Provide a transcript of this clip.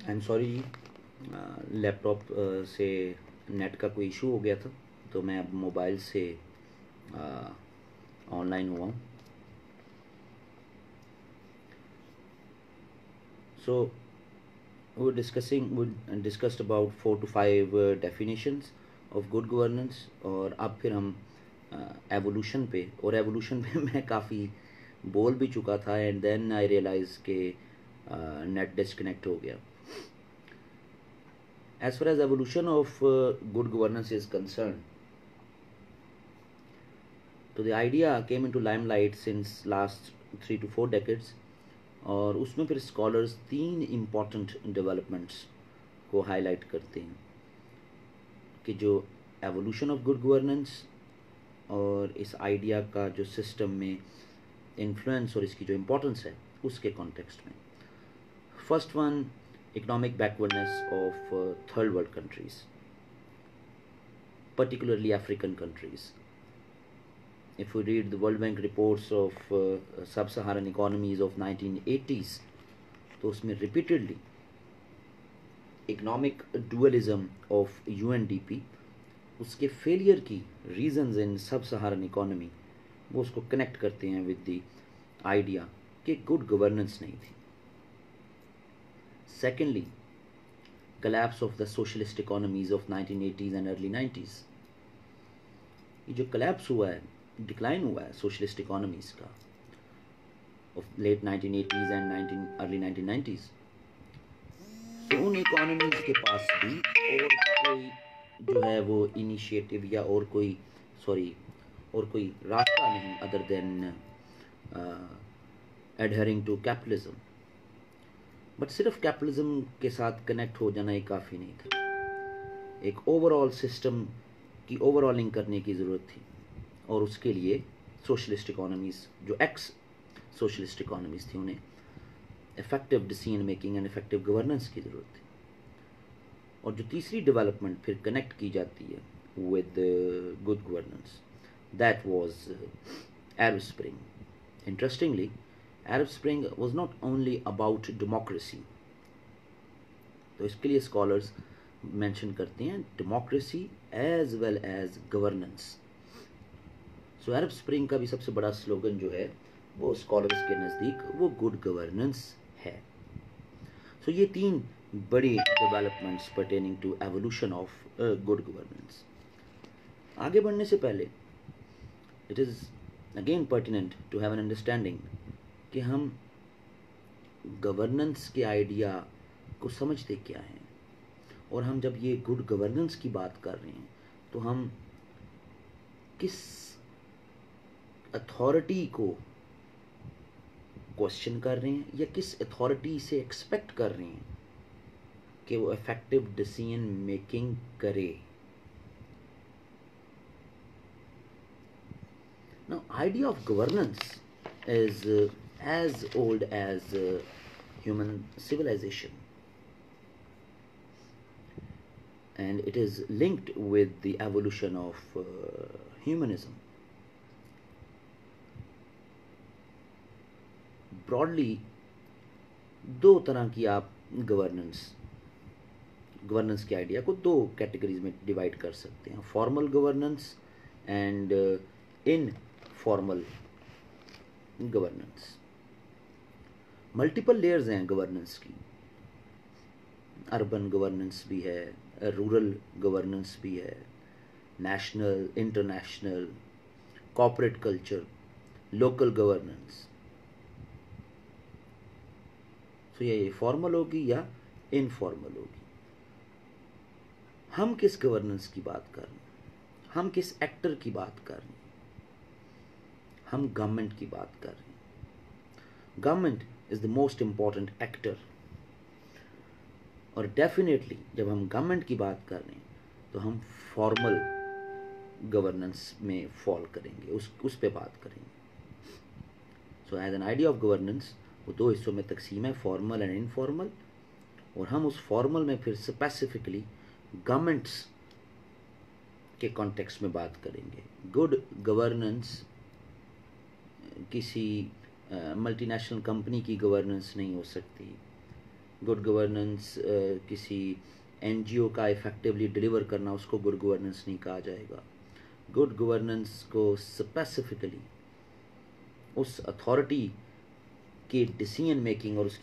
I am sorry ji, laptop से net का कोई इशू हो गया था, तो मैं अब मोबाइल से ऑनलाइन हुआ हूँ. सो we discussed about 4 to 5 definitions of good governance. और अब फिर हम एवोल्यूशन पे, और एवोल्यूशन पे मैं काफ़ी बोल भी चुका था, एंड देन आई रियलाइज के नेट डिस्कनेक्ट हो गया. As far as evolution of good governance is concerned, so the idea came into limelight since last 3 to 4 decades. और उसमें फिर स्कॉलर्स 3 इम्पॉर्टेंट डेवलपमेंट्स को हाईलाइट करते हैं कि जो एवोल्यूशन ऑफ गुड गवर्नेंस और इस आइडिया का जो सिस्टम में इन्फ्लुएंस और इसकी जो इम्पोर्टेंस है उसके कॉन्टेक्स्ट में. First one, economic backwardness of third world countries, particularly African countries. If we read the World Bank reports of sub-Saharan economies of 1980s, तो उसमें repeatedly economic dualism of UNDP, उसके failure की reasons इन सब सहारन economy, वो उसको connect करते हैं with the idea कि गुड गवर्नेंस नहीं थी. Secondly, collapse of the socialist economies of 1980s and early 90s. ये जो collapse हुआ है, डिक्लाइन हुआ है सोशलिस्ट इकोनॉमीज का of late 1980s and early 1990s, तो उन इकोनॉमीज के पास भी और कोई जो है वो इनिशिएटिव या और कोई रास्ता नहीं other than adhering to capitalism. But सिर्फ कैपिटलिज्म के साथ कनेक्ट हो जाना ही काफ़ी नहीं था. एक ओवरऑल सिस्टम की ओवरऑलिंग करने की ज़रूरत थी, और उसके लिए सोशलिस्ट इकोनॉमीज़, जो एक्स सोशलिस्ट इकोनॉमीज़ थी, उन्हें effective decision making and effective governance की ज़रूरत थी. और जो तीसरी डेवलपमेंट फिर कनेक्ट की जाती है with good governance, that was Arab spring. Interestingly, Arab spring was not only about democracy. तो इसके लिए स्कॉलर्स मेंशन करते हैं democracy as well as governance. So Arab spring का भी सबसे बड़ा स्लोगन जो है वो स्कॉलर्स के नज़दीक वो गुड गवर्नेंस है. सो ये 3 बड़ी developments pertaining to evolution of good governance. आगे बढ़ने से पहले it is again pertinent to have an understanding कि हम गवर्नेंस के आइडिया को समझते क्या हैं, और हम जब ये गुड गवर्नेंस की बात कर रहे हैं तो हम किस अथॉरिटी को क्वेश्चन कर रहे हैं या किस अथॉरिटी से एक्सपेक्ट कर रहे हैं कि वो इफेक्टिव डिसीजन मेकिंग करे. Now, idea of governance is as old as human civilization, and it is linked with the evolution of humanism. Broadly, 2 तरह की आप गवर्नेंस के आइडिया को 2 कैटेगरीज में डिवाइड कर सकते हैं, formal governance and informal governance. Multiple layers हैं गवर्नेंस की. अर्बन गवर्नेंस भी है, रूरल गवर्नेंस भी है, national, international, corporate culture, local governance. तो ये फॉर्मल होगी या इनफॉर्मल होगी. हम किस गवर्नेंस की बात कर रहे हैं, हम किस एक्टर की बात कर रहे हैं, हम गवर्नमेंट की बात कर रहे हैं. Government is the most important actor, और डेफिनेटली जब हम गवर्नमेंट की बात कर रहे हैं तो हम फॉर्मल गवर्नेंस में फॉल करेंगे, उस पे बात करेंगे. So as an idea of governance वो 2 हिस्सों में तकसीम है, फॉर्मल एंड इनफॉर्मल. और हम उस फॉर्मल में फिर स्पेसिफिकली गवर्नमेंट्स के कॉन्टेक्स्ट में बात करेंगे. गुड गवर्नेंस किसी मल्टीनेशनल कंपनी की गवर्नेंस नहीं हो सकती, गुड गवर्नेंस किसी एनजीओ का इफेक्टिवली डिलीवर करना, उसको गुड गवर्नेंस नहीं कहा जाएगा। गुड गवर्नेंस को स्पेसिफिकली उस अथॉरिटी के डिसीजन मेकिंग और उसकी